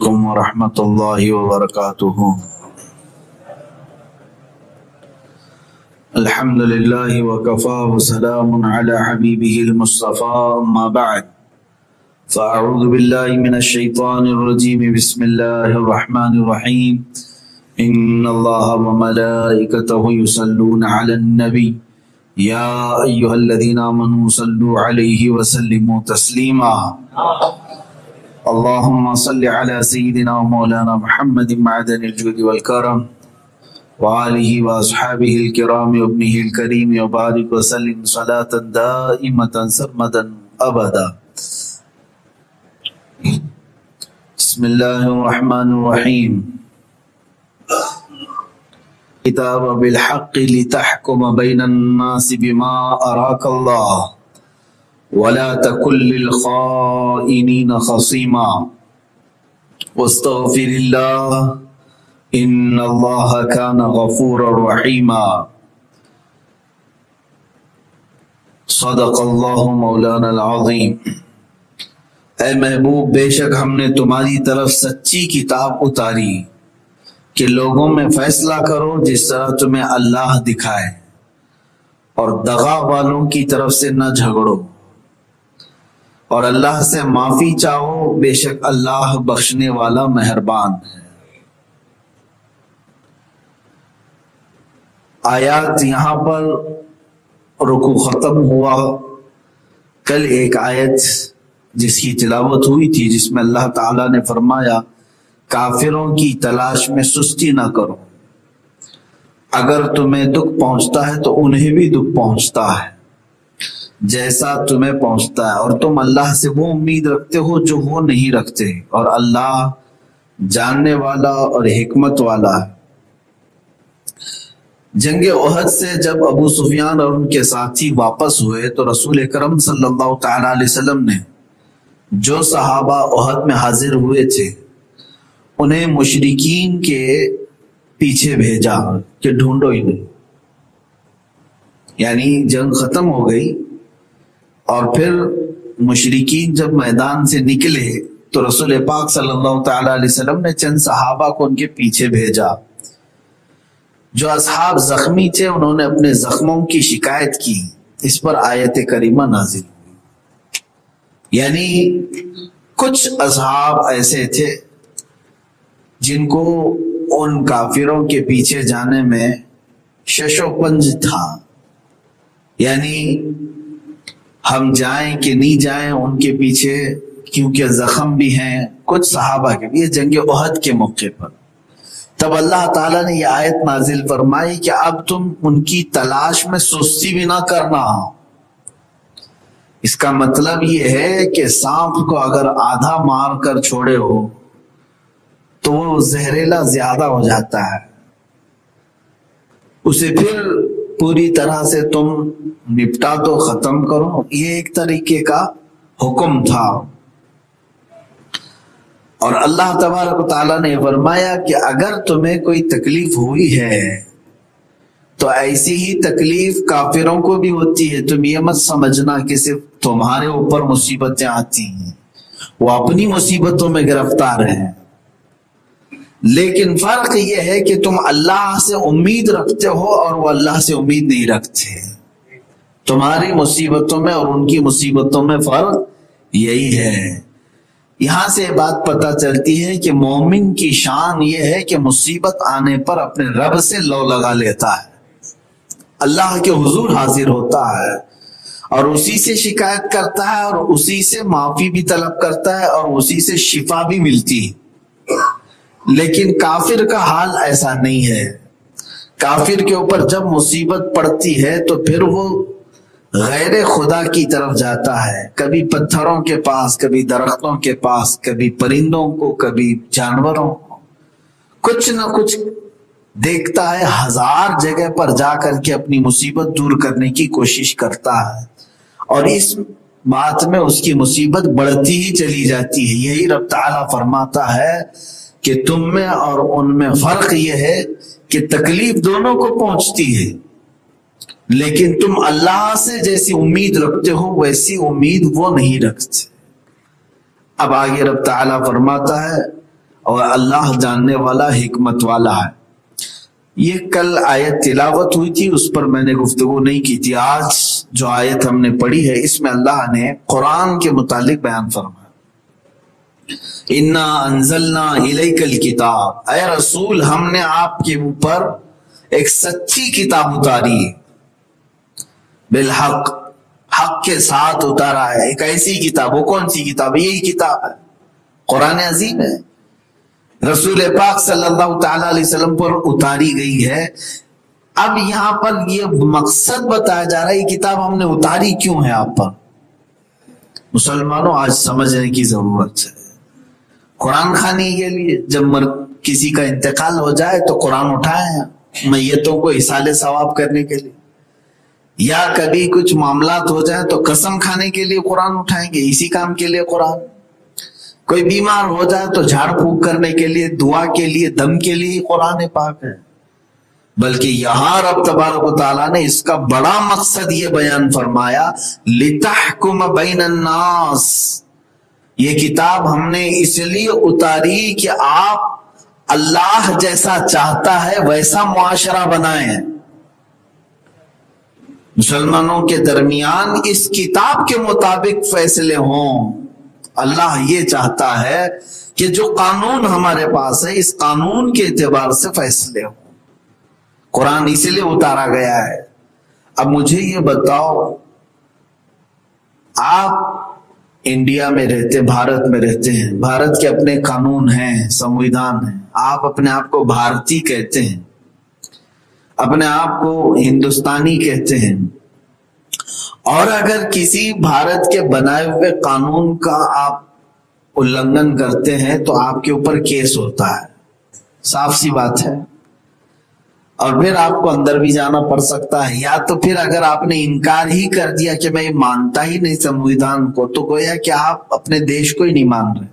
علیکم ورحمۃ اللہ وبرکاتہ۔ الحمد للہ وکفی وسلام علی حبیبہ المصطفی، اما بعد فاعوذ باللہ من الشیطان الرجیم، بسم اللہ الرحمن الرحیم۔ ان اللہ وملائکتہ یصلون علی النبی یا ایھا الذین آمنوا صلوا علیہ وسلموا تسلیما۔ اللهم صل على سيدنا ومولانا محمد معدن الجود والكرم وآله وأصحابه الكرام وابنه الكريم وبارك وسلم صلاة دائمة سرمدا أبدا۔ بسم الله الرحمن الرحيم۔ كتاب بالحق لتحكم بين الناس بما أراك الله ولا تكن للخائنين خصيما واستغفر الله ان الله كان غفورا رحيما۔ صدق اللہ مولانا العظیم۔ اے محبوب، بے شک ہم نے تمہاری طرف سچی کتاب اتاری کہ لوگوں میں فیصلہ کرو جس طرح تمہیں اللہ دکھائے، اور دغا والوں کی طرف سے نہ جھگڑو، اور اللہ سے معافی چاہو، بے شک اللہ بخشنے والا مہربان ہے۔ آیات یہاں پر رکوع ختم ہوا۔ کل ایک آیت جس کی تلاوت ہوئی تھی، جس میں اللہ تعالیٰ نے فرمایا کافروں کی تلاش میں سستی نہ کرو، اگر تمہیں دکھ پہنچتا ہے تو انہیں بھی دکھ پہنچتا ہے جیسا تمہیں پہنچتا ہے، اور تم اللہ سے وہ امید رکھتے ہو جو وہ نہیں رکھتے، اور اللہ جاننے والا اور حکمت والا ہے۔ جنگ احد سے جب ابو سفیان اور ان کے ساتھی واپس ہوئے تو رسول اکرم صلی اللہ تعالیٰ علیہ وسلم نے جو صحابہ احد میں حاضر ہوئے تھے انہیں مشرکین کے پیچھے بھیجا کہ ڈھونڈو انہیں، یعنی جنگ ختم ہو گئی اور پھر مشرکین جب میدان سے نکلے تو رسول پاک صلی اللہ تعالیٰ علیہ وسلم نے چند صحابہ کو ان کے پیچھے بھیجا۔ جو اصحاب زخمی تھے انہوں نے اپنے زخموں کی شکایت کی، اس پر آیت کریمہ نازل ہوئی۔ یعنی کچھ اصحاب ایسے تھے جن کو ان کافروں کے پیچھے جانے میں شش و پنج تھا، یعنی ہم جائیں کہ نہیں جائیں ان کے پیچھے، کیونکہ زخم بھی ہیں کچھ صحابہ کے بھی جنگ احد کے موقع پر۔ تب اللہ تعالیٰ نے یہ آیت نازل فرمائی کہ اب تم ان کی تلاش میں سستی بھی نہ کرنا۔ اس کا مطلب یہ ہے کہ سانپ کو اگر آدھا مار کر چھوڑے ہو تو وہ زہریلا زیادہ ہو جاتا ہے، اسے پھر پوری طرح سے تم نپٹا تو ختم کرو۔ یہ ایک طریقے کا حکم تھا، اور اللہ تبارک و تعالیٰ نے فرمایا کہ اگر تمہیں کوئی تکلیف ہوئی ہے تو ایسی ہی تکلیف کافروں کو بھی ہوتی ہے۔ تم یہ مت سمجھنا کہ صرف تمہارے اوپر مصیبتیں آتی ہیں، وہ اپنی مصیبتوں میں گرفتار ہیں، لیکن فرق یہ ہے کہ تم اللہ سے امید رکھتے ہو اور وہ اللہ سے امید نہیں رکھتے۔ تمہاری مصیبتوں میں اور ان کی مصیبتوں میں فرق یہی ہے۔ یہاں سے بات پتہ چلتی ہے کہ مومن کی شان یہ ہے کہ مصیبت آنے پر اپنے رب سے لو لگا لیتا ہے، اللہ کے حضور حاضر ہوتا ہے اور اسی سے شکایت کرتا ہے، اور اسی سے معافی بھی طلب کرتا ہے، اور اسی سے شفا بھی ملتی ہے۔ لیکن کافر کا حال ایسا نہیں ہے۔ کافر کے اوپر جب مصیبت پڑتی ہے تو پھر وہ غیر خدا کی طرف جاتا ہے، کبھی پتھروں کے پاس، کبھی درختوں کے پاس، کبھی پرندوں کو، کبھی جانوروں کو، کچھ نہ کچھ دیکھتا ہے، ہزار جگہ پر جا کر کے اپنی مصیبت دور کرنے کی کوشش کرتا ہے، اور اس بات میں اس کی مصیبت بڑھتی ہی چلی جاتی ہے۔ یہی رب تعالیٰ فرماتا ہے کہ تم میں اور ان میں فرق یہ ہے کہ تکلیف دونوں کو پہنچتی ہے، لیکن تم اللہ سے جیسی امید رکھتے ہو ویسی امید وہ نہیں رکھتے۔ اب آگے رب تعالیٰ فرماتا ہے اور اللہ جاننے والا حکمت والا ہے۔ یہ کل آیت تلاوت ہوئی تھی، اس پر میں نے گفتگو نہیں کی تھی۔ آج جو آیت ہم نے پڑھی ہے اس میں اللہ نے قرآن کے متعلق بیان فرمایا، انا انزلنا الیک الکتاب، اے رسول ہم نے آپ کے اوپر ایک سچی کتاب اتاری ہے، بالحق، حق کے ساتھ اتارا ہے، ایک ایسی کتاب۔ وہ کون سی کتاب ہے؟ یہی کتاب ہے، قرآن عظیم ہے، رسول پاک صلی اللہ تعالی علیہ وسلم پر اتاری گئی ہے۔ اب یہاں پر یہ مقصد بتایا جا رہا ہے، یہ کتاب ہم نے اتاری کیوں ہے آپ پر؟ مسلمانوں آج سمجھنے کی ضرورت ہے۔ قرآن خوانی کے لیے جب کسی کا انتقال ہو جائے تو قرآن اٹھائیں میتوں کو اصالہ ثواب کرنے کے لیے، یا کبھی کچھ معاملات ہو جائیں تو قسم کھانے کے لیے قرآن اٹھائیں گے، اسی کام کے لیے قرآن۔ کوئی بیمار ہو جائے تو جھاڑ پھونک کرنے کے لیے، دعا کے لیے، دم کے لیے قرآن پاک ہے۔ بلکہ یہاں رب تبارک و تعالیٰ نے اس کا بڑا مقصد یہ بیان فرمایا، لِتَحْكُمَ بَيْنَ النَّاسِ، یہ کتاب ہم نے اس لیے اتاری کہ آپ اللہ جیسا چاہتا ہے ویسا معاشرہ بنائیں، مسلمانوں کے درمیان اس کتاب کے مطابق فیصلے ہوں۔ اللہ یہ چاہتا ہے کہ جو قانون ہمارے پاس ہے اس قانون کے اعتبار سے فیصلے ہوں۔ قرآن اس لیے اتارا گیا ہے۔ اب مجھے یہ بتاؤ، آپ انڈیا میں رہتے، بھارت میں رہتے ہیں، بھارت کے اپنے قانون ہیں، سمویدھان ہیں، آپ اپنے آپ کو بھارتی کہتے ہیں، اپنے آپ کو ہندوستانی کہتے ہیں، اور اگر کسی بھارت کے بنائے ہوئے قانون کا آپ النگھن کرتے ہیں تو آپ کے اوپر کیس ہوتا ہے، صاف سی بات ہے، اور پھر آپ کو اندر بھی جانا پڑ سکتا ہے۔ یا تو پھر اگر آپ نے انکار ہی کر دیا کہ میں مانتا ہی نہیں سمویدھان کو، تو گویا کہ آپ اپنے دیش کو ہی نہیں مان رہے،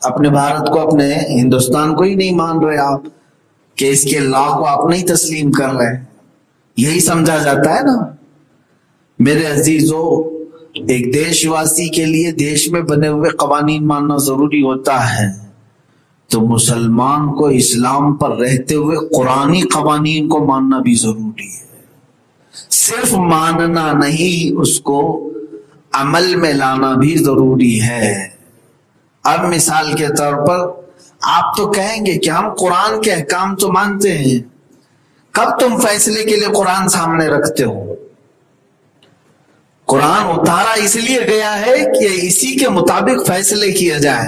اپنے بھارت کو، اپنے ہندوستان کو ہی نہیں مان رہے آپ، کہ اس کے لا کو آپ نہیں تسلیم کر رہے۔ یہی سمجھا جاتا ہے نا میرے عزیزو۔ ایک دیش واسی کے لیے دیش میں بنے ہوئے قوانین ماننا ضروری ہوتا ہے، تو مسلمان کو اسلام پر رہتے ہوئے قرآنی قوانین کو ماننا بھی ضروری ہے۔ صرف ماننا نہیں، اس کو عمل میں لانا بھی ضروری ہے۔ اب مثال کے طور پر آپ تو کہیں گے کہ ہم قرآن کے احکام تو مانتے ہیں، کب تم فیصلے کے لیے قرآن سامنے رکھتے ہو؟ قرآن اتارا اس لیے گیا ہے کہ اسی کے مطابق فیصلے کیا جائے،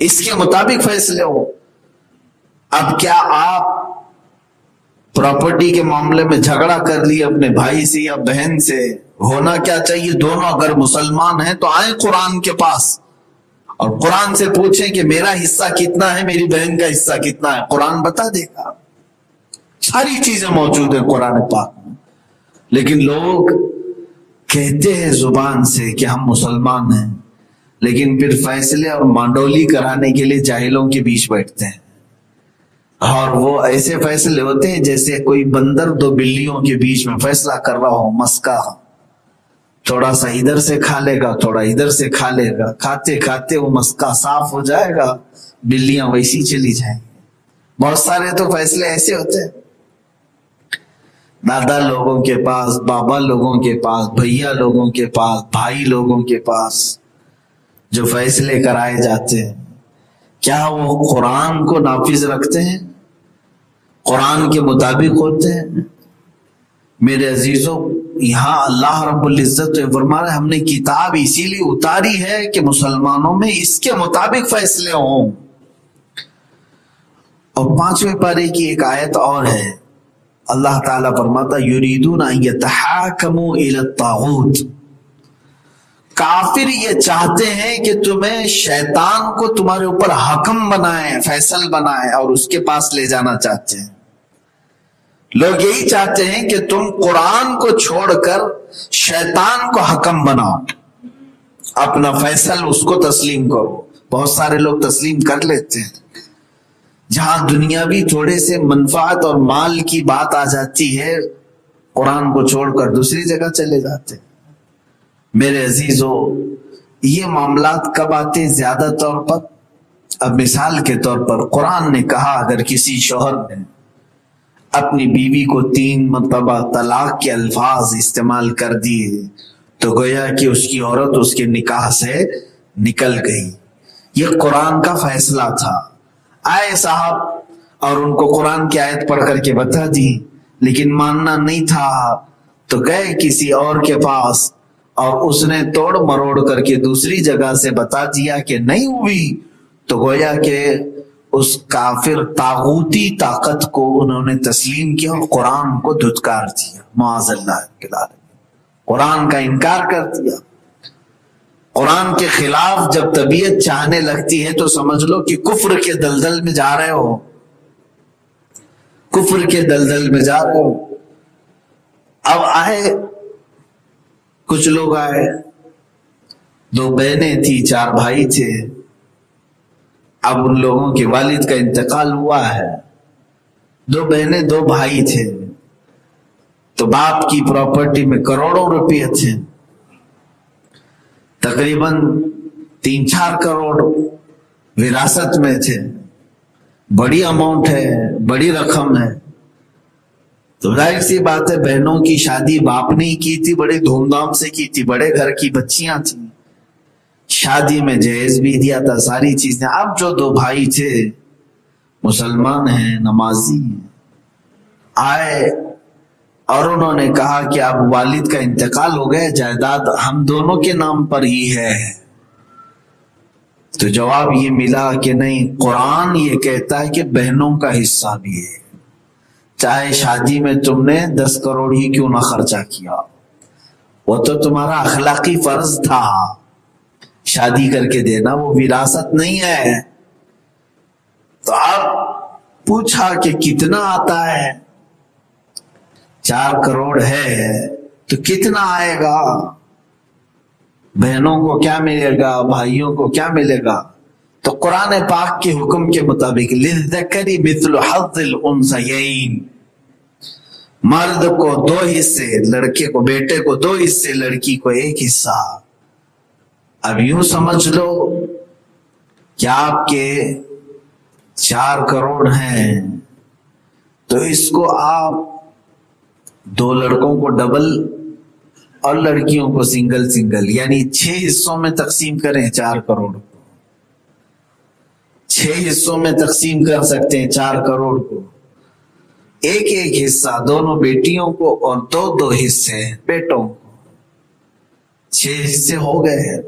اس کے مطابق فیصلے ہو۔ اب کیا آپ پراپرٹی کے معاملے میں جھگڑا کر لیے اپنے بھائی سے یا بہن سے؟ ہونا کیا چاہیے، دونوں اگر مسلمان ہیں تو آئیں قرآن کے پاس اور قرآن سے پوچھیں کہ میرا حصہ کتنا ہے، میری بہن کا حصہ کتنا ہے، قرآن بتا دے گا۔ ساری چیزیں موجود ہیں قرآن پاک میں، لیکن لوگ کہتے ہیں زبان سے کہ ہم مسلمان ہیں، لیکن پھر فیصلے اور مانڈولی کرانے کے لیے جاہلوں کے بیچ بیٹھتے ہیں، اور وہ ایسے فیصلے ہوتے ہیں جیسے کوئی بندر دو بلیوں کے بیچ میں فیصلہ کر رہا ہو، مسکا، تھوڑا سا ادھر سے کھا لے گا، تھوڑا ادھر سے کھا لے گا، کھاتے کھاتے وہ مسکا صاف ہو جائے گا، بلیاں ویسی چلی جائیں گی۔ بہت سارے تو فیصلے ایسے ہوتے ہیں، دادا لوگوں کے پاس، بابا لوگوں کے پاس، بھیا لوگوں کے پاس، بھائی لوگوں کے پاس جو فیصلے کرائے جاتے ہیں، کیا وہ قرآن کو نافذ رکھتے ہیں، قرآن کے مطابق ہوتے ہیں؟ میرے عزیزوں، یہاں اللہ رب العزت فرما رہے ہم نے کتاب اسی لیے اتاری ہے کہ مسلمانوں میں اس کے مطابق فیصلے ہوں۔ اور 5ویں پارے کی ایک آیت اور ہے، اللہ تعالیٰ فرماتا یریدون ان یتحاکموا الی الطاغوت، کافر یہ چاہتے ہیں کہ تمہیں شیطان کو تمہارے اوپر حکم بنائیں، فیصل بنائیں، اور اس کے پاس لے جانا چاہتے ہیں۔ لوگ یہی چاہتے ہیں کہ تم قرآن کو چھوڑ کر شیطان کو حکم بناؤ، اپنا فیصل اس کو تسلیم کرو۔ بہت سارے لوگ تسلیم کر لیتے ہیں، جہاں دنیاوی تھوڑے سے منفعت اور مال کی بات آ جاتی ہے، قرآن کو چھوڑ کر دوسری جگہ چلے جاتے ہیں۔ میرے عزیزو، یہ معاملات کب آتے؟ زیادہ طور پر اب مثال کے طور پر قرآن نے کہا اگر کسی شوہر نے اپنی بیوی کو 3 مرتبہ طلاق کے الفاظ استعمال کر دیے تو گویا کہ اس کی عورت اس کے نکاح سے نکل گئی. یہ قرآن کا فیصلہ تھا. آئے صاحب اور ان کو قرآن کی آیت پڑھ کر کے بتا دی لیکن ماننا نہیں تھا تو گئے کسی اور کے پاس اور اس نے توڑ مروڑ کر کے دوسری جگہ سے بتا دیا کہ نہیں ہوئی تو گویا کہ اس کافر طاغوتی طاقت کو انہوں نے تسلیم کیا اور قرآن کو دھتکار دیا. معاذ اللہ کے العالمین. قرآن کا انکار کر دیا. قرآن کے خلاف جب طبیعت چاہنے لگتی ہے تو سمجھ لو کہ کفر کے دلدل میں جا رہے ہو. کفر کے دلدل میں جا رہے ہو. اب آئے کچھ لوگ آئے, 2 بہنیں تھی 4 بھائی تھے. اب ان لوگوں کے والد کا انتقال ہوا ہے. 2 بہنیں 2 بھائی تھے تو باپ کی پراپرٹی میں کروڑوں روپے تھے. تقریباً 3-4 کروڑ وراثت میں تھے. بڑی اماؤنٹ ہے, بڑی رقم ہے. تو ظاہر سی بات ہے بہنوں کی شادی باپ نے کی تھی, بڑے دھوم دھام سے کی تھی, بڑے گھر کی بچیاں تھیں, شادی میں جہیز بھی دیا تھا, ساری چیزیں. اب جو 2 بھائی تھے مسلمان ہیں, نمازی ہیں, آئے اور انہوں نے کہا کہ اب والد کا انتقال ہو گیا, جائیداد ہم دونوں کے نام پر ہی ہے. تو جواب یہ ملا کہ نہیں, قرآن یہ کہتا ہے کہ بہنوں کا حصہ بھی ہے. چاہے شادی میں تم نے 10 کروڑ ہی کیوں نہ خرچہ کیا, وہ تو تمہارا اخلاقی فرض تھا شادی کر کے دینا, وہ وراثت نہیں ہے. تو اب پوچھا کہ کتنا آتا ہے, 4 کروڑ ہے تو کتنا آئے گا, بہنوں کو کیا ملے گا, بھائیوں کو کیا ملے گا. تو قرآن پاک کے حکم کے مطابق للذکر مثل حظ الانثیین, مرد کو 2 حصے, لڑکے کو بیٹے کو 2 حصے, لڑکی کو 1 حصہ. اب یوں سمجھ لو کہ آپ کے 4 کروڑ ہیں تو اس کو آپ 2 لڑکوں کو ڈبل اور لڑکیوں کو سنگل یعنی 6 حصوں میں تقسیم کریں. 4 کروڑ کو 6 حصوں میں تقسیم کر سکتے ہیں. 4 کروڑ کو 1 حصہ دونوں بیٹیوں کو اور 2 حصے بیٹوں کو, 6 حصے ہو گئے.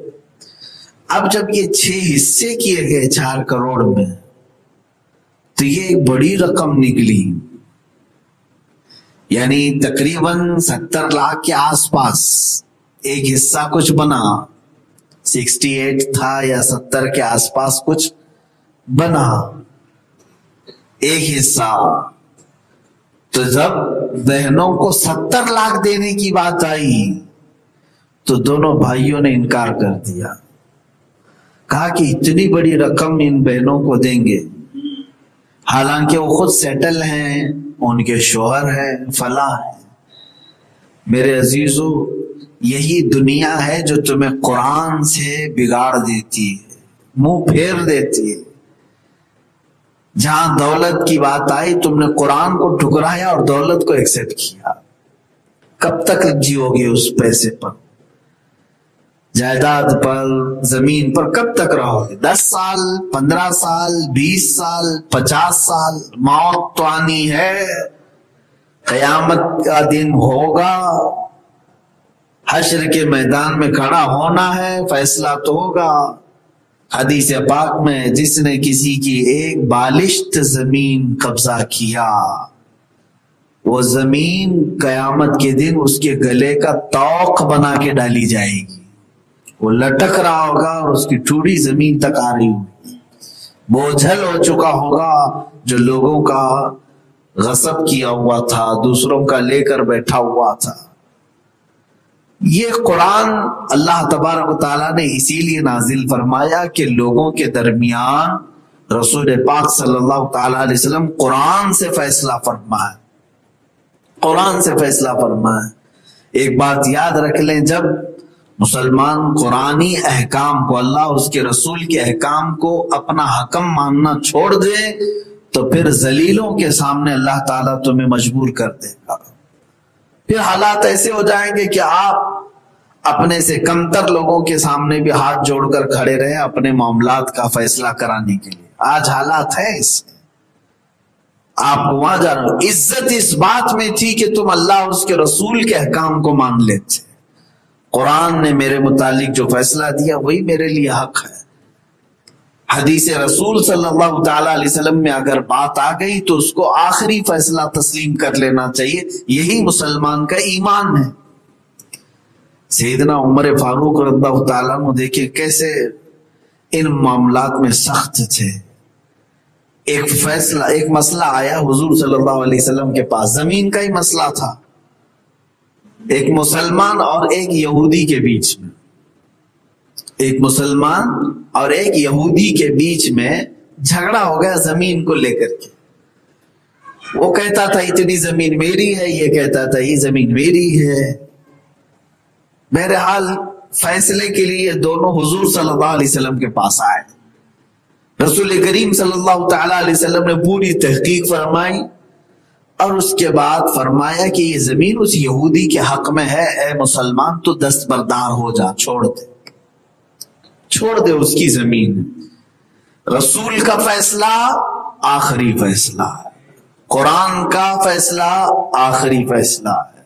اب جب یہ 6 حصے کیے گئے 4 کروڑ میں تو یہ ایک بڑی رقم نکلی, یعنی تقریباً 70 لاکھ کے آس پاس. ایک حصہ کچھ بنا, 68 تھا یا 70 کے آس پاس کچھ بنا 1 حصہ. تو جب بہنوں کو 70 لاکھ دینے کی بات آئی تو دونوں بھائیوں نے انکار کر دیا. کہا کہ اتنی بڑی رقم ان بہنوں کو دیں گے, حالانکہ وہ خود سیٹل ہیں, ان کے شوہر ہیں, فلاں ہیں. میرے عزیزو, یہی دنیا ہے جو تمہیں قرآن سے بگاڑ دیتی ہے, منہ پھیر دیتی ہے. جہاں دولت کی بات آئی تم نے قرآن کو ٹھکرایا اور دولت کو ایکسپٹ کیا. کب تک جیو گے اس پیسے پر, جائیداد پر, زمین پر کب تک رہو گے؟ 10 سال, 15 سال, 20 سال, 50 سال. موت تو آنی ہے, قیامت کا دن ہوگا, حشر کے میدان میں کھڑا ہونا ہے, فیصلہ تو ہوگا. حدیث پاک میں جس نے کسی کی 1 بالشت زمین قبضہ کیا, وہ زمین قیامت کے دن اس کے گلے کا توق بنا کے ڈالی جائے گی. وہ لٹک رہا ہوگا اور اس کی ٹھوڑی زمین تک آ رہی ہوگی. بوجھل ہو چکا ہوگا جو لوگوں کا غصب کیا ہوا تھا, دوسروں کا لے کر بیٹھا ہوا تھا. یہ قرآن اللہ تبارک و تعالیٰ نے اسی لیے نازل فرمایا کہ لوگوں کے درمیان رسول پاک صلی اللہ تعالیٰ علیہ وسلم قرآن سے فیصلہ فرمائے, قرآن سے فیصلہ فرمائے. ایک بات یاد رکھ لیں, جب مسلمان قرآنی احکام کو، اللہ اس کے رسول کے احکام کو اپنا حکم ماننا چھوڑ دے تو پھر ذلیلوں کے سامنے اللہ تعالیٰ تمہیں مجبور کر دے گا. پھر حالات ایسے ہو جائیں گے کہ آپ اپنے سے کمتر لوگوں کے سامنے بھی ہاتھ جوڑ کر کھڑے رہیں اپنے معاملات کا فیصلہ کرانے کے لیے. آج حالات ہے اس سے. آپ وہاں جا رہے ہو. عزت اس بات میں تھی کہ تم اللہ اور اس کے رسول کے احکام کو مان لیتے. قرآن نے میرے متعلق جو فیصلہ دیا وہی میرے لیے حق ہے. حدیث رسول صلی اللہ تعالی علیہ وسلم میں اگر بات آ گئی تو اس کو آخری فیصلہ تسلیم کر لینا چاہیے. یہی مسلمان کا ایمان ہے. سیدنا عمر فاروق رضی اللہ تعالیٰ عنہ دیکھیں کیسے ان معاملات میں سخت تھے. ایک مسئلہ آیا حضور صلی اللہ علیہ وسلم کے پاس، زمین کا ہی مسئلہ تھا. ایک مسلمان اور ایک یہودی کے بیچ میں، ایک مسلمان اور ایک یہودی کے بیچ میں جھگڑا ہو گیا زمین کو لے کر کے. وہ کہتا تھا اتنی زمین میری ہے، یہ کہتا تھا یہ زمین میری ہے. بہرحال فیصلے کے لیے دونوں حضور صلی اللہ علیہ وسلم کے پاس آئے. رسول کریم صلی اللہ تعالی علیہ وسلم نے پوری تحقیق فرمائی اور اس کے بعد فرمایا کہ یہ زمین اس یہودی کے حق میں ہے، اے مسلمان تو دستبردار ہو جا، چھوڑ دے اس کی زمین. رسول کا فیصلہ آخری فیصلہ ہے، قرآن کا فیصلہ آخری فیصلہ ہے.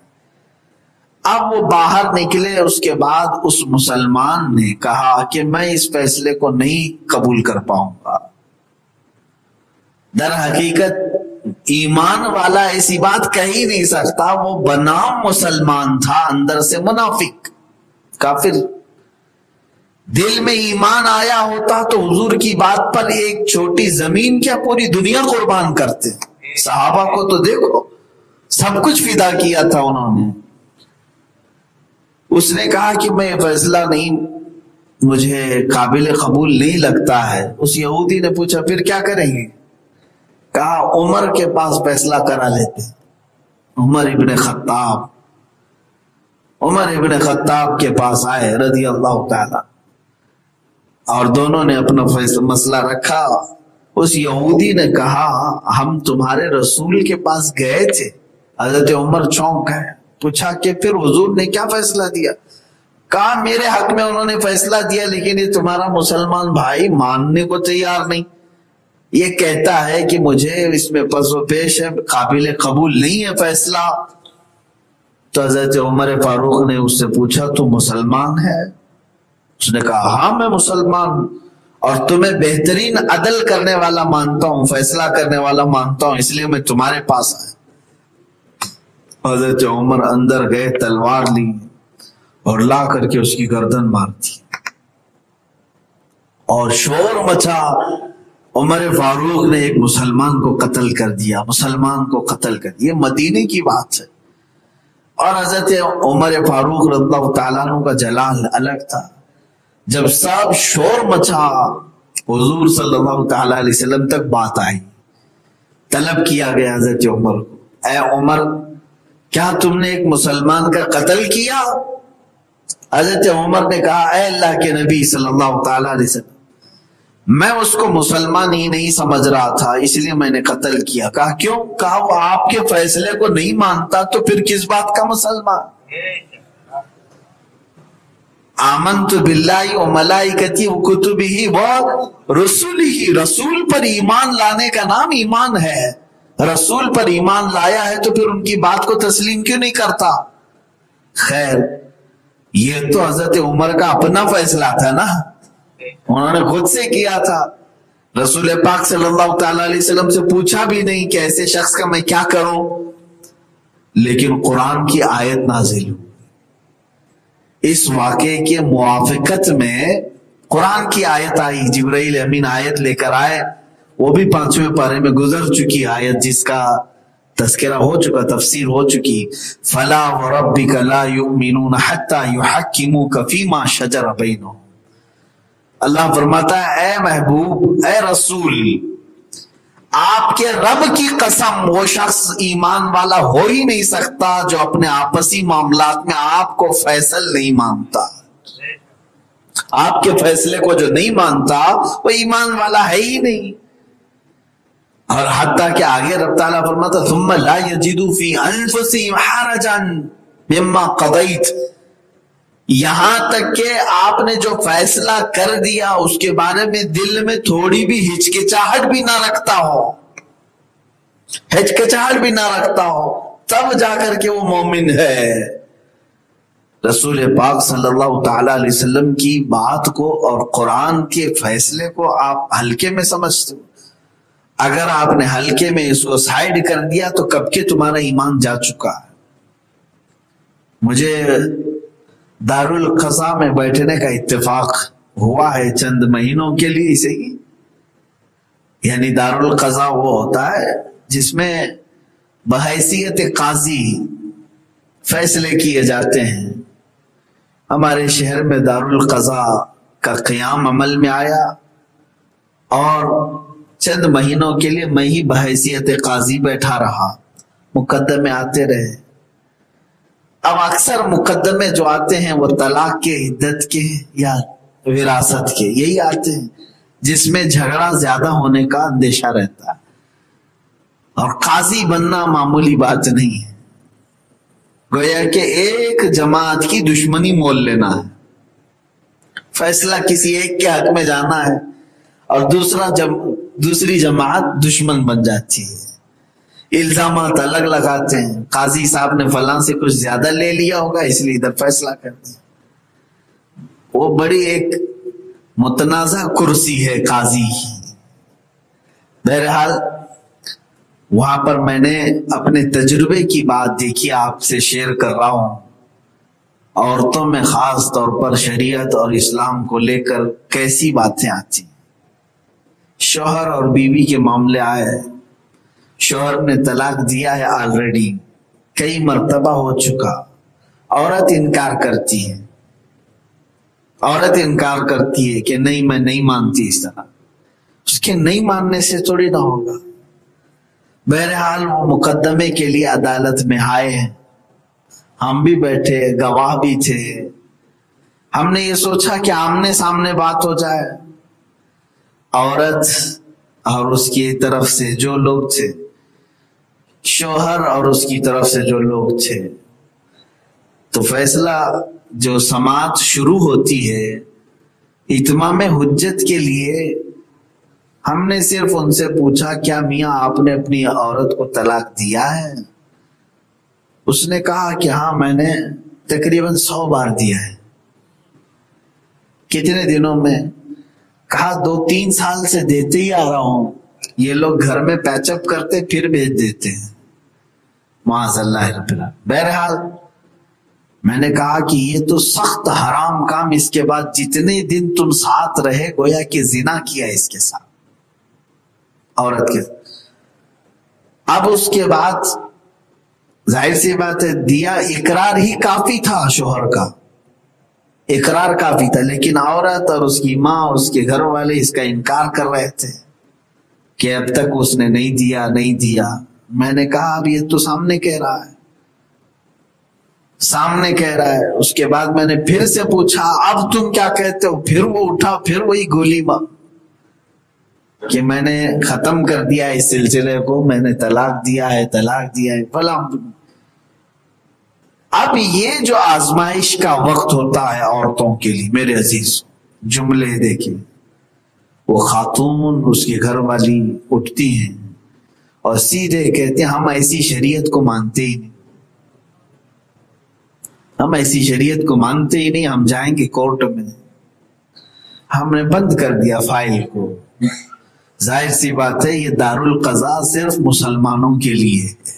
اب وہ باہر نکلے، اس کے بعد اس مسلمان نے کہا کہ میں اس فیصلے کو نہیں قبول کر پاؤں گا. در حقیقت ایمان والا ایسی بات کہہ ہی نہیں سکتا. وہ بنام مسلمان تھا، اندر سے منافق کافر. دل میں ایمان آیا ہوتا تو حضور کی بات پر ایک چھوٹی زمین کیا پوری دنیا قربان کرتے. صحابہ کو تو دیکھو، سب کچھ فدا کیا تھا انہوں نے. اس نے کہا کہ میں فیصلہ نہیں، مجھے قابل قبول نہیں لگتا ہے. اس یہودی نے پوچھا پھر کیا کریں گے؟ کہا عمر کے پاس فیصلہ کرا لیتے. عمر ابن خطاب کے پاس آئے رضی اللہ تعالی، اور دونوں نے اپنا مسئلہ رکھا. اس یہودی نے کہا ہم تمہارے رسول کے پاس گئے تھے. حضرت عمر چونک گئے. پوچھا کہ پھر حضور نے کیا فیصلہ دیا؟ کہا میرے حق میں انہوں نے فیصلہ دیا، لیکن یہ تمہارا مسلمان بھائی ماننے کو تیار نہیں. یہ کہتا ہے کہ مجھے اس میں پس و پیش ہے، قابل قبول نہیں ہے فیصلہ. تو حضرت عمر فاروق نے اس سے پوچھا تو مسلمان ہے؟ اس نے کہا ہاں میں مسلمان ہوں، اور تمہیں بہترین عدل کرنے والا مانتا ہوں، فیصلہ کرنے والا مانتا ہوں، اس لیے میں تمہارے پاس آیا. حضرت عمر اندر گئے، تلوار لی اور لا کر کے اس کی گردن مار دی اور شور مچا. عمر فاروق نے ایک مسلمان کو قتل کر دیا، یہ مدینے کی بات ہے. اور حضرت عمر فاروق رضی اللہ تعالیٰ عنہ کا جلال الگ تھا. جب سب شور مچا، حضور صلی اللہ تعالیٰ علیہ وسلم تک بات آئی. طلب کیا گیا حضرت عمر کو، اے عمر کیا تم نے ایک مسلمان کا قتل کیا؟ حضرت عمر نے کہا اے اللہ کے نبی صلی اللہ تعالیٰ علیہ وسلم، میں اس کو مسلمان ہی نہیں سمجھ رہا تھا، اس لیے میں نے قتل کیا. کہا کیوں؟ کہا وہ آپ کے فیصلے کو نہیں مانتا تو پھر کس بات کا مسلمان؟ آمنت باللہ و ملائکتی و کتبہ و رسولہ، رسول پر ایمان لانے کا نام ایمان ہے. رسول پر ایمان لایا ہے تو پھر ان کی بات کو تسلیم کیوں نہیں کرتا؟ خیر یہ تو حضرت عمر کا اپنا فیصلہ تھا نا، انہوں نے خود سے کیا تھا. رسول پاک صلی اللہ تعالی علیہ وسلم سے پوچھا بھی نہیں کہ ایسے شخص کا میں کیا کروں. لیکن قرآن کی آیت نازل ہوئی. اس واقعے کے موافقت میں قرآن کی آیت آئی، جبرائیل امین آیت لے کر آئے. وہ بھی 5ویں پارے میں گزر چکی آیت، جس کا تذکرہ ہو چکا، تفسیر ہو چکی. فلا وربک لا یؤمنون حتی یحکموک فیما شجر بینہم. اللہ فرماتا ہے اے محبوب، اے رسول، آپ کے رب کی قسم وہ شخص ایمان والا ہو ہی نہیں سکتا جو اپنے آپسی معاملات میں آپ کو فیصل نہیں مانتا. آپ کے فیصلے کو جو نہیں مانتا وہ ایمان والا ہے ہی نہیں. اور حتیٰ کہ آگے رب تعالیٰ فرماتا ثم لا یجدوا فی انفسہم حرجا مما قضیت، یہاں تک کہ آپ نے جو فیصلہ کر دیا اس کے بارے میں دل میں تھوڑی بھی ہچکچاہٹ بھی نہ رکھتا ہو، ہچکچاہٹ بھی نہ رکھتا ہو، تب جا کر کے وہ مومن ہے. رسول پاک صلی اللہ تعالی علیہ وسلم کی بات کو اور قرآن کے فیصلے کو آپ ہلکے میں سمجھتے ہو. اگر آپ نے ہلکے میں اس کو سائیڈ کر دیا تو کب کے تمہارا ایمان جا چکا ہے. مجھے دارالقضاء میں بیٹھنے کا اتفاق ہوا ہے چند مہینوں کے لیے اسے ہی. یعنی دارالقضاء وہ ہوتا ہے جس میں بحیثیت قاضی فیصلے کیے جاتے ہیں. ہمارے شہر میں دارالقضاء کا قیام عمل میں آیا اور چند مہینوں کے لیے میں ہی بحیثیت قاضی بیٹھا رہا، مقدمے آتے رہے. اب اکثر مقدمے جو آتے ہیں وہ طلاق کے، عدت کے یا وراثت کے یہی آتے ہیں جس میں جھگڑا زیادہ ہونے کا اندیشہ رہتا ہے. اور قاضی بننا معمولی بات نہیں ہے، گویا کہ ایک جماعت کی دشمنی مول لینا ہے. فیصلہ کسی ایک کے حق میں جانا ہے اور دوسری جماعت دشمن بن جاتی ہے. الزامات الگ لگاتے ہیں، قاضی صاحب نے فلاں سے کچھ زیادہ لے لیا ہوگا اس لیے ادھر فیصلہ کرتے ہیں. وہ بڑی ایک متنازع کرسی ہے قاضی. بہرحال وہاں پر میں نے اپنے تجربے کی بات دیکھی، آپ سے شیئر کر رہا ہوں. عورتوں میں خاص طور پر شریعت اور اسلام کو لے کر کیسی باتیں آتی. شوہر اور بیوی کے معاملے آئے، شوہر نے طلاق دیا ہے آلریڈی، کئی مرتبہ ہو چکا. عورت انکار کرتی ہے، عورت انکار کرتی ہے کہ نہیں میں نہیں مانتی. اس طرح اس کے نہیں ماننے سے تھوڑی نہ ہوگا. بہرحال وہ مقدمے کے لیے عدالت میں آئے، ہم بھی بیٹھے، گواہ بھی تھے. ہم نے یہ سوچا کہ آمنے سامنے بات ہو جائے. عورت اور اس کی طرف سے جو لوگ تھے، شوہر اور اس کی طرف سے جو لوگ تھے، تو فیصلہ جو سماعت شروع ہوتی ہے اتمام حجت کے لیے ہم نے صرف ان سے پوچھا کیا میاں آپ نے اپنی عورت کو طلاق دیا ہے؟ اس نے کہا کہ ہاں میں نے تقریباً 100 بار دیا ہے. کتنے دنوں میں؟ کہا 2-3 سال سے دیتے ہی آ رہا ہوں. یہ لوگ گھر میں پیچ اپ کرتے پھر بھیج دیتے ہیں، معاذ اللہ رب العالمین. بہرحال میں نے کہا کہ یہ تو سخت حرام کام، اس کے بعد جتنے دن تم ساتھ رہے گویا کہ زنا کیا اس کے ساتھ، عورت کے. اب اس کے بعد ظاہر سی بات ہے دیا، اقرار ہی کافی تھا، شوہر کا اقرار کافی تھا، لیکن عورت اور اس کی ماں اور اس کے گھر والے اس کا انکار کر رہے تھے کہ اب تک اس نے نہیں دیا نہیں دیا. میں نے کہا اب یہ تو سامنے کہہ رہا ہے، سامنے کہہ رہا ہے. اس کے بعد میں نے پھر سے پوچھا اب تم کیا کہتے ہو؟ پھر وہ اٹھا، پھر وہی گولی مار کہ میں نے ختم کر دیا اس سلسلے کو، میں نے طلاق دیا ہے طلاق دیا ہے فلاں. اب یہ جو آزمائش کا وقت ہوتا ہے عورتوں کے لیے میرے عزیز، جملے دیکھیں، وہ خاتون اس کے گھر والی اٹھتی ہیں اور سیدھے کہتے ہیں ہم ایسی شریعت کو مانتے ہی نہیں، ہم ایسی شریعت کو مانتے ہی نہیں، ہم جائیں گے کورٹ میں. ہم نے بند کر دیا فائل کو. ظاہر سی بات ہے یہ دارالقضاء صرف مسلمانوں کے لیے ہے،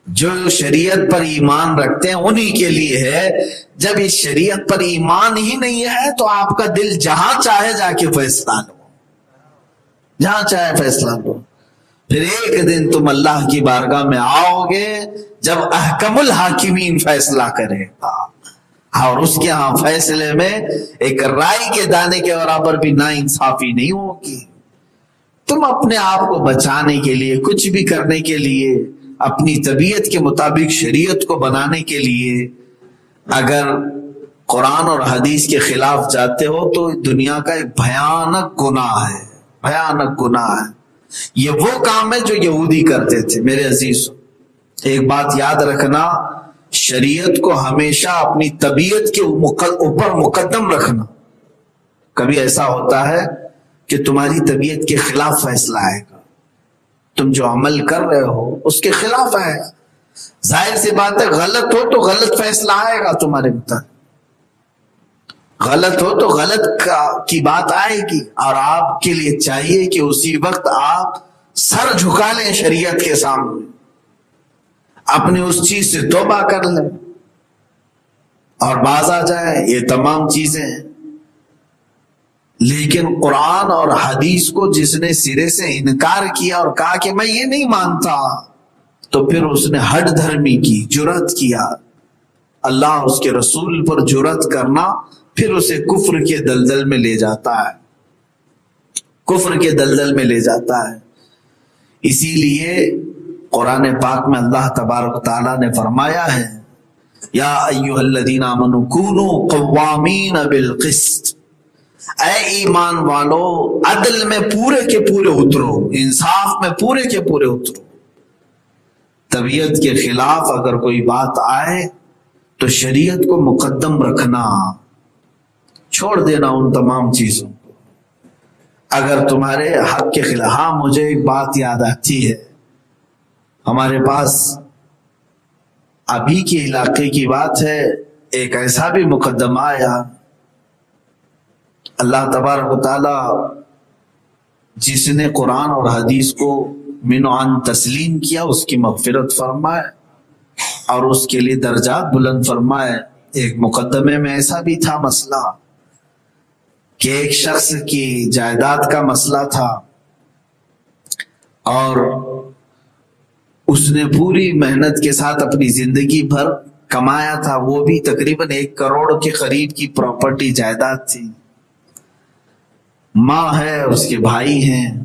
جو شریعت پر ایمان رکھتے ہیں انہی کے لیے ہے. جب اس شریعت پر ایمان ہی نہیں ہے تو آپ کا دل جہاں چاہے جا کے فیصلہ لو، جہاں چاہے فیصلہ لو. پھر ایک دن تم اللہ کی بارگاہ میں آؤ گے جب احکم الحاکمین فیصلہ کرے گا، اور اس کے ہاں فیصلے میں ایک رائی کے دانے کے برابر بھی نا انصافی نہیں ہوگی. تم اپنے آپ کو بچانے کے لیے، کچھ بھی کرنے کے لیے، اپنی طبیعت کے مطابق شریعت کو بنانے کے لیے اگر قرآن اور حدیث کے خلاف جاتے ہو تو دنیا کا ایک بھیانک گناہ ہے، بھیانک گناہ ہے۔ یہ وہ کام ہے جو یہودی کرتے تھے۔ میرے عزیز ایک بات یاد رکھنا، شریعت کو ہمیشہ اپنی طبیعت کے اوپر مقدم رکھنا۔ کبھی ایسا ہوتا ہے کہ تمہاری طبیعت کے خلاف فیصلہ آئے گا، تم جو عمل کر رہے ہو اس کے خلاف آئے گا، ظاہر سی بات ہے غلط ہو تو غلط فیصلہ آئے گا تمہارے متعلق، غلط ہو تو غلط کی بات آئے گی، اور آپ کے لیے چاہیے کہ اسی وقت آپ سر جھکا لیں شریعت کے سامنے، اپنی اس چیز سے توبہ کر لیں اور باز آ جائے۔ یہ تمام چیزیں ہیں، لیکن قرآن اور حدیث کو جس نے سرے سے انکار کیا اور کہا کہ میں یہ نہیں مانتا، تو پھر اس نے ہٹ دھرمی کی، جرأت کیا۔ اللہ اور اس کے رسول پر جرأت کرنا پھر اسے کفر کے دلدل میں لے جاتا ہے، کفر کے دلدل میں لے جاتا ہے۔ اسی لیے قرآن پاک میں اللہ تبارک تعالیٰ نے فرمایا ہے، یا ایھا الذین آمنوا کونوا قوامین بالقسط، اے ایمان والو عدل میں پورے کے پورے اترو، انصاف میں پورے کے پورے اترو۔ طبیعت کے خلاف اگر کوئی بات آئے تو شریعت کو مقدم رکھنا، چھوڑ دینا ان تمام چیزوں کو۔ اگر تمہارے حق کے خلاف، ہاں مجھے ایک بات یاد آتی ہے، ہمارے پاس ابھی کے علاقے کی بات ہے، ایک ایسا بھی مقدمہ آیا، اللہ تبارک و تعالی جس نے قرآن اور حدیث کو من و عن تسلیم کیا اس کی مغفرت فرمائے اور اس کے لیے درجات بلند فرمائے۔ ایک مقدمے میں ایسا بھی تھا مسئلہ کہ ایک شخص کی جائیداد کا مسئلہ تھا، اور اس نے پوری محنت کے ساتھ اپنی زندگی بھر کمایا تھا، وہ بھی تقریباً 1 کروڑ کے قریب کی پراپرٹی جائیداد تھی۔ ماں ہے، اس کے بھائی ہیں،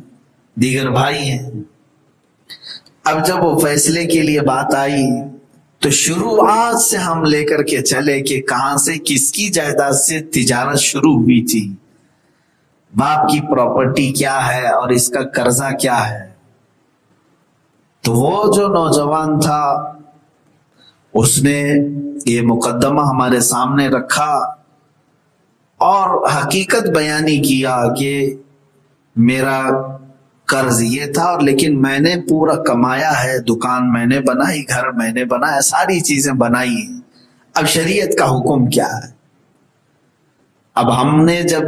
دیگر بھائی ہیں۔ اب جب وہ فیصلے کے لیے بات آئی تو شروعات سے ہم لے کر کے چلے کہ کہاں سے، کس کی جائیداد سے تجارت شروع ہوئی تھی، باپ کی پراپرٹی کیا ہے اور اس کا قرضہ کیا ہے۔ تو وہ جو نوجوان تھا اس نے یہ مقدمہ ہمارے سامنے رکھا اور حقیقت بیانی کیا کہ میرا قرض یہ تھا، لیکن میں نے پورا کمایا ہے، دکان میں نے بنائی، گھر میں نے بنایا، ساری چیزیں بنائی، اب شریعت کا حکم کیا ہے۔ اب ہم نے جب